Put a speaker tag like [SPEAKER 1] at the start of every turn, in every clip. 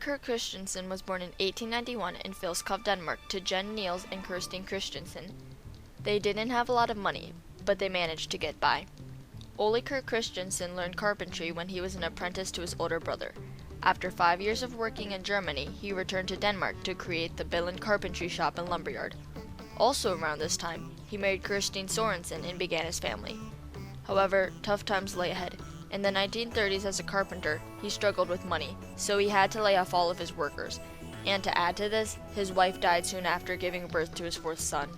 [SPEAKER 1] Kurt Christensen was born in 1891 in Filskov, Denmark, to Jen Niels and Kirstine Christensen. They didn't have a lot of money, but they managed to get by. Ole Kurt Christensen learned carpentry when he was an apprentice to his older brother. After 5 years of working in Germany, he returned to Denmark to create the Billund Carpentry Shop and Lumberyard. Also around this time, he married Kirstine Sorensen and began his family. However, tough times lay ahead. In the 1930s as a carpenter, he struggled with money, so he had to lay off all of his workers. And to add to this, his wife died soon after giving birth to his fourth son.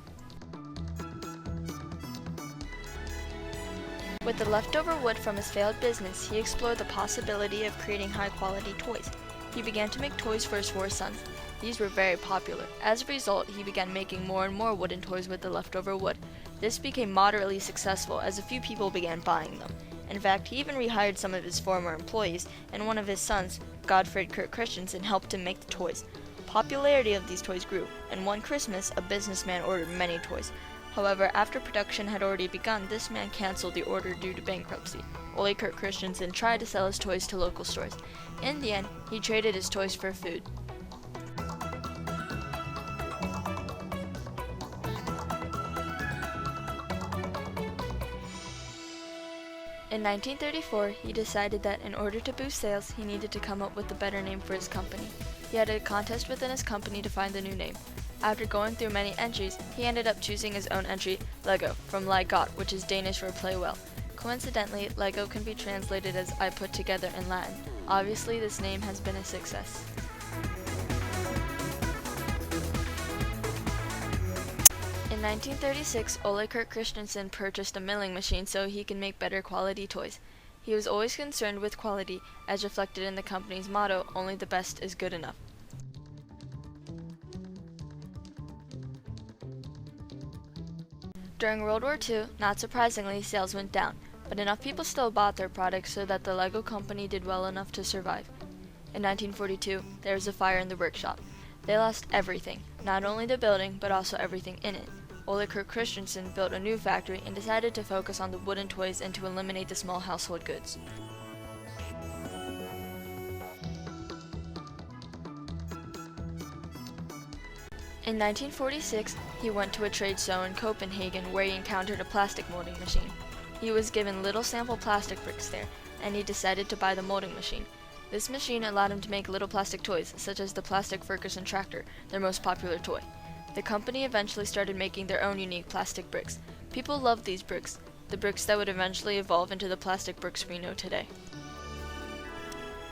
[SPEAKER 1] With the leftover wood from his failed business, he explored the possibility of creating high-quality toys. He began to make toys for his four sons. These were very popular. As a result, he began making more and more wooden toys with the leftover wood. This became moderately successful as a few people began buying them. In fact, he even rehired some of his former employees, and one of his sons, Godfred Kurt Christensen, helped him make the toys. Popularity of these toys grew, and one Christmas, a businessman ordered many toys. However, after production had already begun, this man canceled the order due to bankruptcy. Ole Kurt Christensen tried to sell his toys to local stores. In the end, he traded his toys for food. In 1934, he decided that in order to boost sales, he needed to come up with a better name for his company. He had a contest within his company to find the new name. After going through many entries, he ended up choosing his own entry, Lego, from leg godt, which is Danish for play well. Coincidentally, Lego can be translated as I put together in Latin. Obviously, this name has been a success. In 1936, Ole Kurt Christensen purchased a milling machine so he can make better quality toys. He was always concerned with quality, as reflected in the company's motto, "Only the best is good enough." During World War II, not surprisingly, sales went down, but enough people still bought their products so that the Lego company did well enough to survive. In 1942, there was a fire in the workshop. They lost everything, not only the building, but also everything in it. Ole Kurt Christensen built a new factory and decided to focus on the wooden toys and to eliminate the small household goods. In 1946, he went to a trade show in Copenhagen where he encountered a plastic molding machine. He was given little sample plastic bricks there, and he decided to buy the molding machine. This machine allowed him to make little plastic toys, such as the plastic Ferguson tractor, their most popular toy. The company eventually started making their own unique plastic bricks. People loved these bricks, the bricks that would eventually evolve into the plastic bricks we know today.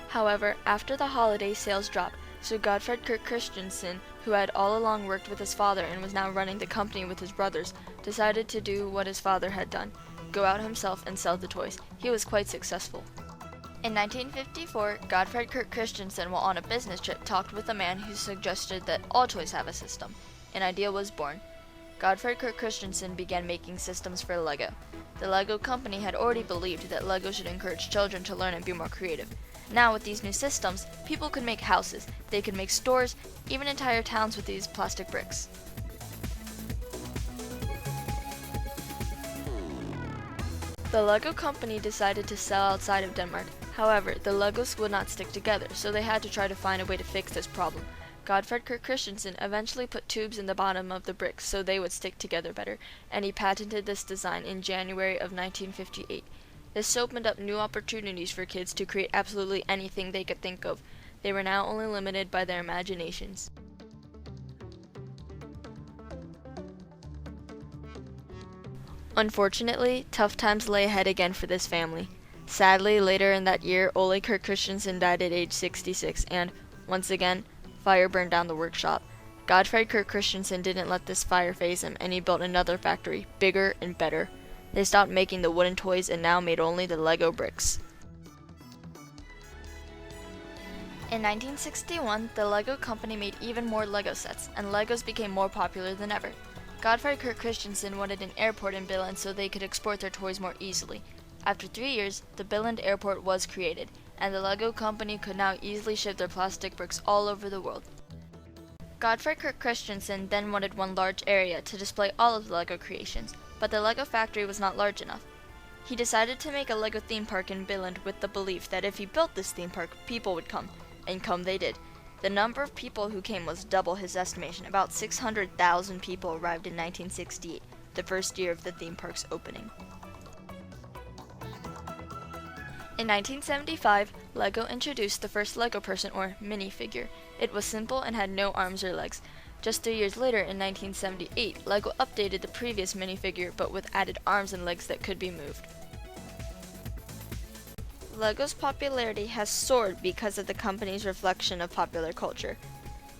[SPEAKER 1] However, after the holidays, sales dropped, so Godfred Kurt Christensen, who had all along worked with his father and was now running the company with his brothers, decided to do what his father had done, go out himself and sell the toys. He was quite successful. In 1954, Godfred Kurt Christensen, while on a business trip, talked with a man who suggested that all toys have a system. An idea was born. Godfred Kurt Christensen began making systems for Lego. The Lego company had already believed that Lego should encourage children to learn and be more creative. Now with these new systems, people could make houses, they could make stores, even entire towns with these plastic bricks. The Lego company decided to sell outside of Denmark. However, the Legos would not stick together, so they had to try to find a way to fix this problem. Godfred Kurt Christensen eventually put tubes in the bottom of the bricks so they would stick together better, and he patented this design in January of 1958. This opened up new opportunities for kids to create absolutely anything they could think of. They were now only limited by their imaginations. Unfortunately, tough times lay ahead again for this family. Sadly, later in that year, Ole Kurt Christensen died at age 66, and, once again, fire burned down the workshop. Godfred Kurt Christensen didn't let this fire faze him, and he built another factory, bigger and better. They stopped making the wooden toys and now made only the Lego bricks. In 1961, the Lego company made even more Lego sets, and Legos became more popular than ever. Godfred Kurt Christensen wanted an airport in Billund so they could export their toys more easily. After 3 years, the Billund airport was created, and the Lego company could now easily ship their plastic bricks all over the world. Godfred Kurt Christensen then wanted one large area to display all of the Lego creations, but the Lego factory was not large enough. He decided to make a Lego theme park in Billund with the belief that if he built this theme park, people would come, and come they did. The number of people who came was double his estimation. About 600,000 people arrived in 1968, the first year of the theme park's opening. In 1975, LEGO introduced the first LEGO person, or minifigure. It was simple and had no arms or legs. Just 3 years later, in 1978, LEGO updated the previous minifigure, but with added arms and legs that could be moved. LEGO's popularity has soared because of the company's reflection of popular culture.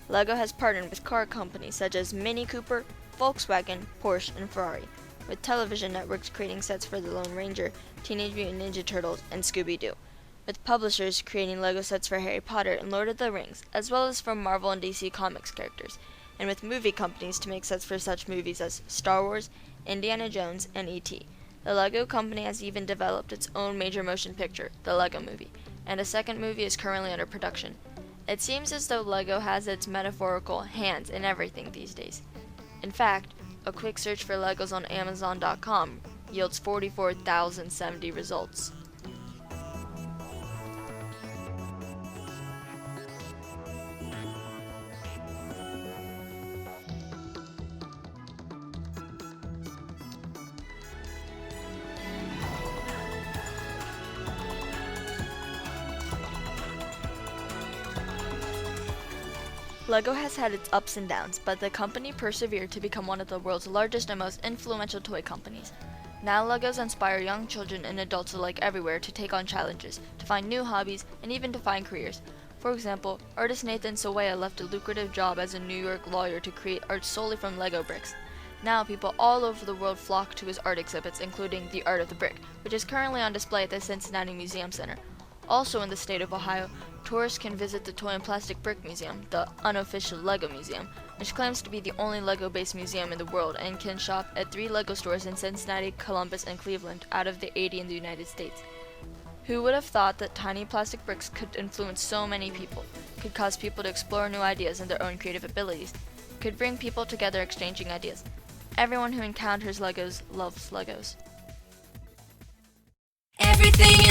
[SPEAKER 1] LEGO has partnered with car companies such as Mini Cooper, Volkswagen, Porsche, and Ferrari, with television networks creating sets for The Lone Ranger, Teenage Mutant Ninja Turtles, and Scooby-Doo, with publishers creating LEGO sets for Harry Potter and Lord of the Rings, as well as for Marvel and DC Comics characters, and with movie companies to make sets for such movies as Star Wars, Indiana Jones, and E.T. The LEGO company has even developed its own major motion picture, The LEGO Movie, and a second movie is currently under production. It seems as though LEGO has its metaphorical hands in everything these days. In fact, a quick search for Legos on Amazon.com yields 44,070 results. LEGO has had its ups and downs, but the company persevered to become one of the world's largest and most influential toy companies. Now LEGOs inspire young children and adults alike everywhere to take on challenges, to find new hobbies, and even to find careers. For example, artist Nathan Sawaya left a lucrative job as a New York lawyer to create art solely from LEGO bricks. Now people all over the world flock to his art exhibits, including The Art of the Brick, which is currently on display at the Cincinnati Museum Center. Also in the state of Ohio, tourists can visit the Toy and Plastic Brick Museum, the unofficial LEGO museum, which claims to be the only LEGO-based museum in the world, and can shop at 3 LEGO stores in Cincinnati, Columbus, and Cleveland out of the 80 in the United States. Who would have thought that tiny plastic bricks could influence so many people, could cause people to explore new ideas and their own creative abilities, could bring people together exchanging ideas? Everyone who encounters LEGOs loves LEGOs.
[SPEAKER 2] Everything